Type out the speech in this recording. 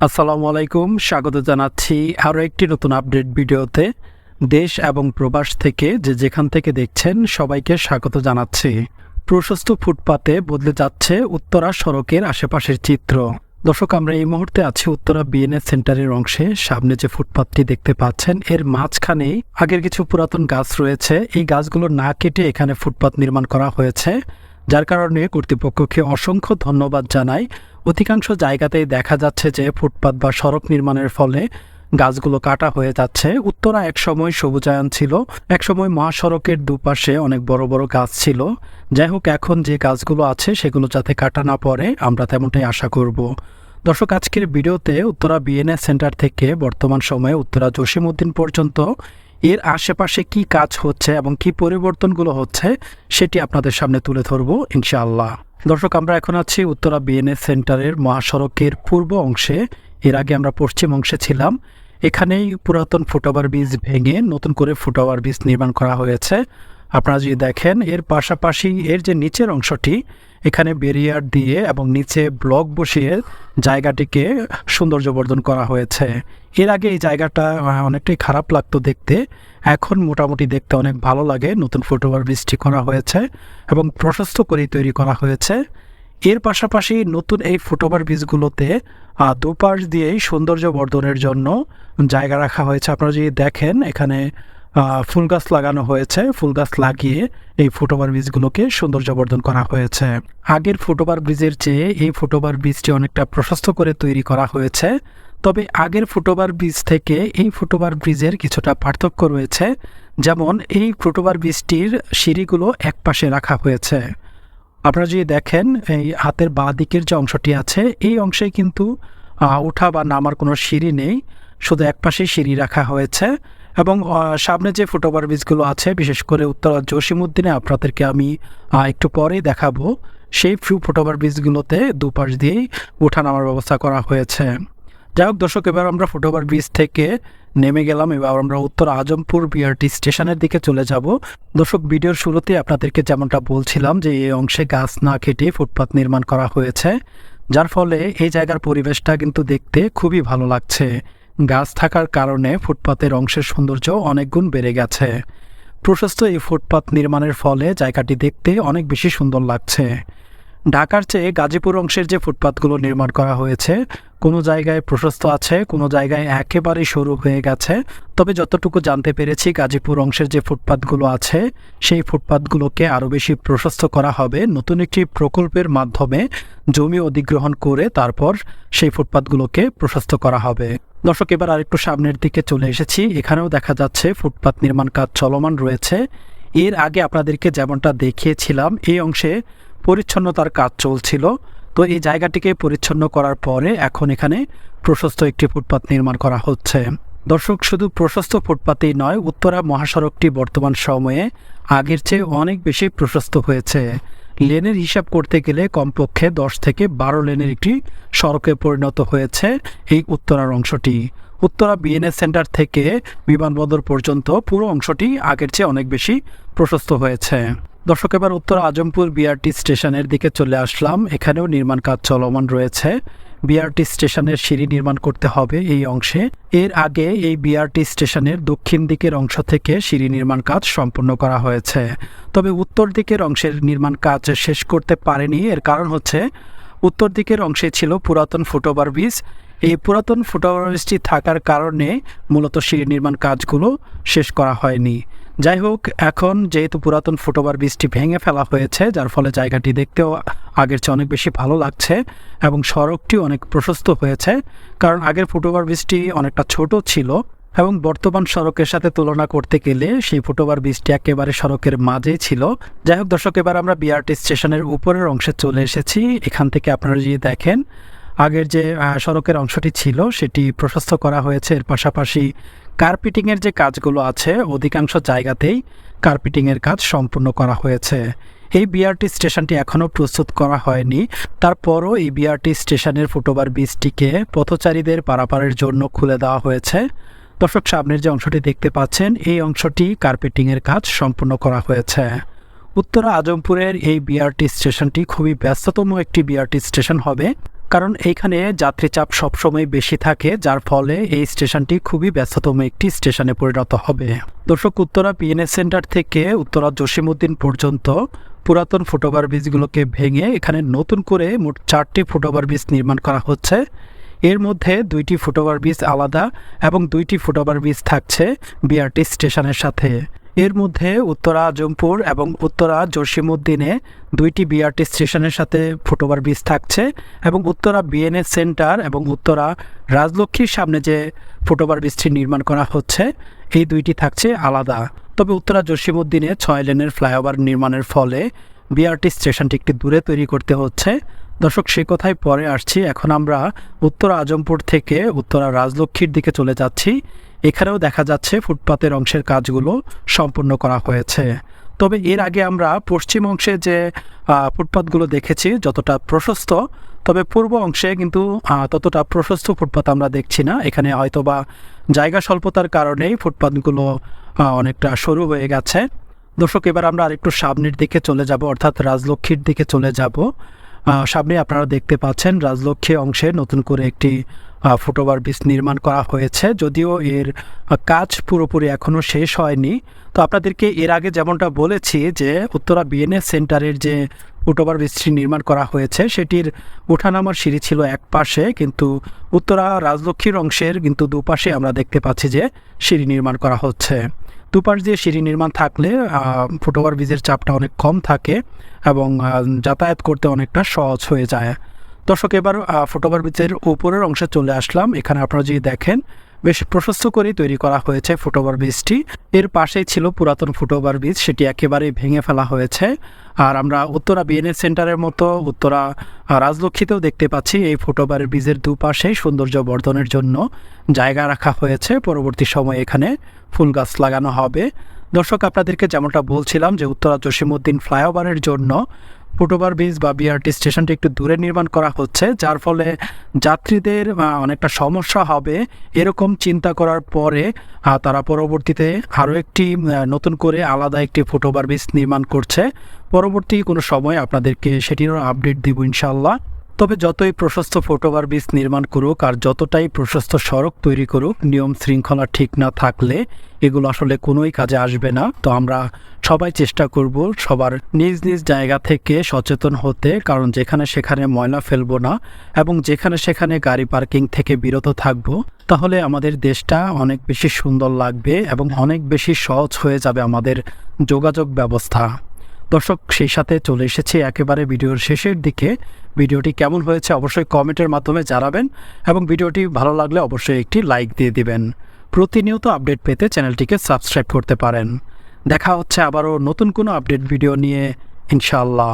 আসসালামু আলাইকুম, স্বাগত জানাচ্ছি আরও একটি নতুন আপডেট ভিডিওতে। দেশ এবং প্রবাস থেকে যেখান থেকে দেখছেন সবাইকে স্বাগত জানাচ্ছি। প্রশস্ত ফুটপাতে বদলে যাচ্ছে উত্তরা সড়কের আশেপাশের চিত্র। দর্শক, আমরা এই মুহূর্তে আছি উত্তরা বিএনএস সেন্টারের অংশে। সামনে যে ফুটপাতটি দেখতে পাচ্ছেন এর মাঝখানেই আগের কিছু পুরাতন গাছ রয়েছে। এই গাছগুলো না কেটে এখানে ফুটপাত নির্মাণ করা হয়েছে, যার কারণে কর্তৃপক্ষকে অসংখ্য ধন্যবাদ জানাই। অধিকাংশ জায়গাতেই দেখা যাচ্ছে যে ফুটপাত বা সড়ক নির্মাণের ফলে গাছগুলো কাটা হয়ে যাচ্ছে। উত্তরা একসময় সবুজায়ন ছিল, একসময় মহাসড়কের দুপাশে অনেক বড় বড় গাছ ছিল। যাই হোক, এখন যে গাছগুলো আছে সেগুলো যাতে কাটা না পড়ে আমরা তেমনটাই আশা করব। দর্শক, আজকের ভিডিওতে উত্তরা বিএনএস সেন্টার থেকে বর্তমান সময়ে উত্তরা জসিমউদ্দিন পর্যন্ত এর আশেপাশে কি কাজ হচ্ছে এবং কি পরিবর্তনগুলো হচ্ছে সেটি আপনাদের সামনে তুলে ধরবো ইনশাআল্লাহ। দর্শক, আমরা এখন আছি উত্তরা বিএনএস সেন্টারের মহাসড়কের পূর্ব অংশে। এর আগে আমরা পশ্চিম অংশে ছিলাম। এখানেই পুরাতন ফুটওভার ব্রিজ ভেঙে নতুন করে ফুটওভার ব্রিজ নির্মাণ করা হয়েছে। আপনারা যদি দেখেন এর পাশাপাশি এর যে নিচের অংশটি, এখানে ব্যারিয়ার দিয়ে এবং নিচে ব্লক বসিয়ে জায়গাটিকে সৌন্দর্যবর্ধন করা হয়েছে। এর আগে এই জায়গাটা অনেকটাই খারাপ লাগতো দেখতে, এখন মোটামুটি দেখতে অনেক ভালো লাগে। নতুন ফুটওভার ব্রিজটি করা হয়েছে এবং প্রশস্ত করে তৈরি করা হয়েছে। এর পাশাপাশি নতুন এই ফুটওভার ব্রিজগুলোতে দুপাশ দিয়েই সৌন্দর্য বর্ধনের জন্য জায়গা রাখা হয়েছে। আপনারা যদি দেখেন এখানে ফুল গাছ লাগানো হয়েছে। ফুল গাছ লাগিয়ে এই ফুটওভার ব্রিজগুলোকে সৌন্দর্যবর্ধন করা হয়েছে। আগের ফুটওভার ব্রিজের চেয়ে এই ফুটওভার ব্রিজটি অনেকটা প্রশস্ত করে তৈরি করা হয়েছে। তবে আগের ফুটওভার ব্রিজ থেকে এই ফুটওভার ব্রিজের কিছুটা পার্থক্য রয়েছে। যেমন এই ফুটওভার ব্রিজটির সিঁড়িগুলো এক পাশে রাখা হয়েছে। আপনারা যদি দেখেন এই হাতের বাঁ দিকের যে অংশটি আছে এই অংশে কিন্তু ওঠা বা নামার কোনো সিঁড়ি নেই, শুধু এক পাশেই সিঁড়ি রাখা হয়েছে। এবং সামনে যে ফুটওভার ব্রিজগুলো আছে, বিশেষ করে উত্তরা জসিমউদ্দিনে আপনাদেরকে আমি একটু পরেই দেখাবো, সেই ফুটওভার ব্রিজগুলোতে দুপাশ দিয়েই ওঠা নামার ব্যবস্থা করা হয়েছে। যাই হোক দর্শক, এবার আমরা ফুটওভার ব্রিজ থেকে নেমে গেলাম। এবার আমরা উত্তর আজমপুর বিআরটি স্টেশনের দিকে চলে যাব। দর্শক, ভিডিওর শুরুতে আপনাদেরকে যেমনটা বলছিলাম যে এই অংশে গাছ না কেটে ফুটপাত নির্মাণ করা হয়েছে, যার ফলে এই জায়গার পরিবেশটা কিন্তু দেখতে খুবই ভালো লাগছে। গাছ থাকার কারণে ফুটপাতের অংশের সৌন্দর্য অনেক গুণ বেড়ে গেছে। প্রশস্ত এই ফুটপাত নির্মাণের ফলে জায়গাটি দেখতে অনেক বেশি সুন্দর লাগছে। ঢাকার চেয়ে গাজীপুর অংশের যে ফুটপাতগুলো নির্মাণ করা হয়েছে, কোনো জায়গায় প্রশস্ত আছে, কোনো জায়গায় একেবারেই সরু হয়ে গেছে। তবে যতটুকু জানতে পেরেছি, গাজীপুর অংশের যে ফুটপাতগুলো আছে সেই ফুটপাতগুলোকে আরও বেশি প্রশস্ত করা হবে নতুন একটি প্রকল্পের মাধ্যমে। জমি অধিগ্রহণ করে তারপর সেই ফুটপাতগুলোকে প্রশস্ত করা হবে। দর্শক, এবার আরেকটু সামনের দিকে চলে এসেছি। এখানেও দেখা যাচ্ছে ফুটপাত নির্মাণ কাজ চলমান রয়েছে। এর আগে আপনাদেরকে যেমনটা দেখিয়েছিলাম এই অংশে পরিচ্ছন্নতার কাজ চলছিল। তো এই জায়গাটিকে পরিচ্ছন্ন করার পরে এখন এখানে প্রশস্ত একটি ফুটপাত নির্মাণ করা হচ্ছে। দর্শক, শুধু প্রশস্ত ফুটপাতেই নয়, উত্তরা মহাসড়কটি বর্তমান সময়ে আগের চেয়ে অনেক বেশি প্রশস্ত হয়েছে। লেনের হিসাব করতে গেলে কমপক্ষে 10 থেকে 12 লেনের একটি সড়কে পরিণত হয়েছে এই উত্তরার অংশটি। উত্তরা বিএনএস সেন্টার থেকে বিমানবন্দর পর্যন্ত পুরো অংশটি আগের চেয়ে অনেক বেশি প্রশস্ত হয়েছে। দর্শক, এবার উত্তর আজমপুর বিআরটি স্টেশনের দিকে চলে আসলাম। এখানেও নির্মাণ কাজ চলমান রয়েছে। বিআরটি স্টেশনের সিঁড়ি নির্মাণ করতে হবে এই অংশে। এর আগে এই বিআরটি স্টেশনের দক্ষিণ দিকের অংশ থেকে সিঁড়ি নির্মাণ কাজ সম্পন্ন করা হয়েছে। তবে উত্তর দিকের অংশের নির্মাণ কাজ শেষ করতে পারেনি। এর কারণ হচ্ছে উত্তর দিকের অংশে ছিল পুরাতন ফুটওভার ব্রিজ। এই পুরাতন ফুটওভার ব্রিজটি থাকার কারণে মূলত সিঁড়ি নির্মাণ কাজগুলো শেষ করা হয়নি। যাই হোক, এখন যেহেতু পুরাতন ফুটওভার ব্রিজটি ভেঙে ফেলা হয়েছে, যার ফলে জায়গাটি দেখতেও আগের চেয়ে অনেক বেশি ভালো লাগছে এবং সড়কটিও অনেক প্রশস্ত হয়েছে। কারণ আগের ফুটওভার ব্রিজটি অনেকটা ছোট ছিল এবং বর্তমান সড়কের সাথে তুলনা করতে গেলে সেই ফুটওভার ব্রিজটি একেবারে সড়কের মাঝেই ছিল। যাই হোক দর্শক, এবার আমরা বিআরটি স্টেশনের উপরের অংশে চলে এসেছি। এখান থেকে আপনারা যদি দেখেন আগের যে সড়কের অংশটি ছিল সেটি প্রশস্ত করা হয়েছে। এর পাশাপাশি কার্পেটিংয়ের যে কাজগুলো আছে অধিকাংশ জায়গাতেই কার্পেটিংয়ের কাজ সম্পূর্ণ করা হয়েছে। এই বিআরটি স্টেশনটি এখনও প্রস্তুত করা হয়নি, তারপরও এই বিআরটি স্টেশনের ফুটওভার ব্রিজটিকে পথচারীদের পারাপারের জন্য খুলে দেওয়া হয়েছে। দর্শক, সামনের যে অংশটি দেখতে পাচ্ছেন এই অংশটি কার্পেটিংয়ের কাজ সম্পূর্ণ করা হয়েছে। উত্তরা আজমপুরের এই বিআরটি স্টেশনটি খুবই ব্যস্ততম একটি বিআরটি স্টেশন হবে। কারণ এইখানে যাত্রী চাপ সবসময় বেশি থাকে, যার ফলে এই স্টেশনটি খুবই ব্যস্ততম একটি স্টেশনে পরিণত হবে। দর্শক, উত্তরা বিএনএস সেন্টার থেকে উত্তরা জসিমউদ্দিন পর্যন্ত পুরাতন ফুটওভার ব্রিজগুলোকে ভেঙে এখানে নতুন করে মোট 4টি ফুটওভার ব্রিজ নির্মাণ করা হচ্ছে। এর মধ্যে 2টি ফুটওভার ব্রিজ আলাদা এবং 2টি ফুটওভার ব্রিজ থাকছে বিআরটি স্টেশনের সাথে। এর মধ্যে উত্তরা আজমপুর এবং উত্তরা জসিমউদ্দিনে 2টি বিআরটি স্টেশনের সাথে ফুটওভার ব্রিজ থাকছে এবং উত্তরা বিএনএস সেন্টার এবং উত্তরা রাজলক্ষ্মীর সামনে যে ফুটওভার ব্রিজটি নির্মাণ করা হচ্ছে এই 2টি থাকছে আলাদা। তবে উত্তরা জসিমউদ্দিনে 6 লেনের ফ্লাইওভার নির্মাণের ফলে বিআরটি স্টেশনটি একটু দূরে তৈরি করতে হচ্ছে। দর্শক, সে কথায় পরে আসছি। এখন আমরা উত্তরা আজমপুর থেকে উত্তরা রাজলক্ষ্মীর দিকে চলে যাচ্ছি। এখানেও দেখা যাচ্ছে ফুটপাতের অংশের কাজগুলো সম্পূর্ণ করা হয়েছে। তবে এর আগে আমরা পশ্চিম অংশে যে ফুটপাতগুলো দেখেছি যতটা প্রশস্ত, তবে পূর্ব অংশে কিন্তু ততটা প্রশস্ত ফুটপাত আমরা দেখছি না। এখানে হয়তোবা জায়গা স্বল্পতার কারণেই ফুটপাতগুলো অনেকটা সরু হয়ে গেছে। দর্শক, এবার আমরা আরেকটু সামনের দিকে চলে যাব, অর্থাৎ রাজলক্ষ্মীর দিকে চলে যাব। সামনে আপনারা দেখতে পাচ্ছেন রাজলক্ষ্মী অংশে নতুন করে একটি ফুটওভার ব্রিজ নির্মাণ করা হয়েছে, যদিও এর কাজ পুরোপুরি এখনও শেষ হয়নি। তো আপনাদেরকে এর আগে যেমনটা বলেছি যে উত্তরা বিএনএস সেন্টারের যে ফুটওভার ব্রিজটি নির্মাণ করা হয়েছে সেটির ওঠানামার সিঁড়ি ছিল এক পাশে, কিন্তু উত্তরা রাজলক্ষ্মীর অংশের কিন্তু দুপাশে আমরা দেখতে পাচ্ছি যে সিঁড়ি নির্মাণ করা হচ্ছে। দুপাশ দিয়ে সিঁড়ি নির্মাণ থাকলে ফুটওভার ব্রিজের চাপটা অনেক কম থাকে এবং যাতায়াত করতে অনেকটা সহজ হয়ে যায়। দর্শক, এবার ফুটওভার ব্রিজের উপরের অংশে চলে আসলাম। এখানে আপনারা যদি দেখেন বেশ প্রশস্ত করেই তৈরি করা হয়েছে ফুটওভার ব্রিজটি। এর পাশেই ছিল পুরাতন ফুটওভার ব্রিজ, সেটি একেবারেই ভেঙে ফেলা হয়েছে। আর আমরা উত্তরা বিএনএস সেন্টারের মতো উত্তরা রাজলক্ষ্মীতেও দেখতে পাচ্ছি এই ফুটওভার ব্রিজের দুপাশেই সৌন্দর্য বর্ধনের জন্য জায়গা রাখা হয়েছে। পরবর্তী সময়ে এখানে ফুল গাছ লাগানো হবে। দর্শক, আপনাদেরকে যেমনটা বলছিলাম যে উত্তরা জসিমউদ্দিন ফ্লাইওভারের জন্য ফুটওভার ব্রিজ বা বিআরটি স্টেশনটি একটু দূরে নির্মাণ করা হচ্ছে, যার ফলে যাত্রীদের অনেকটা সমস্যা হবে। এরকম চিন্তা করার পরে তারা পরবর্তীতে আরও একটি নতুন করে আলাদা একটি ফুটওভার ব্রিজ নির্মাণ করছে। পরবর্তী কোনো সময় আপনাদেরকে সেটিরও আপডেট দিব ইনশাআল্লাহ। তবে যতই প্রশস্ত ফুটওভার ব্রিজ নির্মাণ করুক আর যতটাই প্রশস্ত সড়ক তৈরি করুক, নিয়ম শৃঙ্খলা ঠিক না থাকলে এগুলো আসলে কোনোই কাজে আসবে না। তো আমরা সবাই চেষ্টা করব সবার নিজ নিজ জায়গা থেকে সচেতন হতে, কারণ যেখানে সেখানে ময়লা ফেলবো না এবং যেখানে সেখানে গাড়ি পার্কিং থেকে বিরত থাকব। তাহলে আমাদের দেশটা অনেক বেশি সুন্দর লাগবে এবং অনেক বেশি সহজ হয়ে যাবে আমাদের যোগাযোগ ব্যবস্থা। দর্শক, সেই সাথে চলে এসেছি একেবারে ভিডিওর শেষের দিকে। ভিডিওটি কেমন হয়েছে অবশ্যই কমেন্টের মাধ্যমে জানাবেন এবং ভিডিওটি ভালো লাগলে অবশ্যই একটি লাইক দিয়ে দিবেন। প্রতিনিয়ত আপডেট পেতে চ্যানেলটিকে সাবস্ক্রাইব করতে পারেন। দেখা হচ্ছে আবারও নতুন কোনো আপডেট ভিডিও নিয়ে ইনশাআল্লাহ।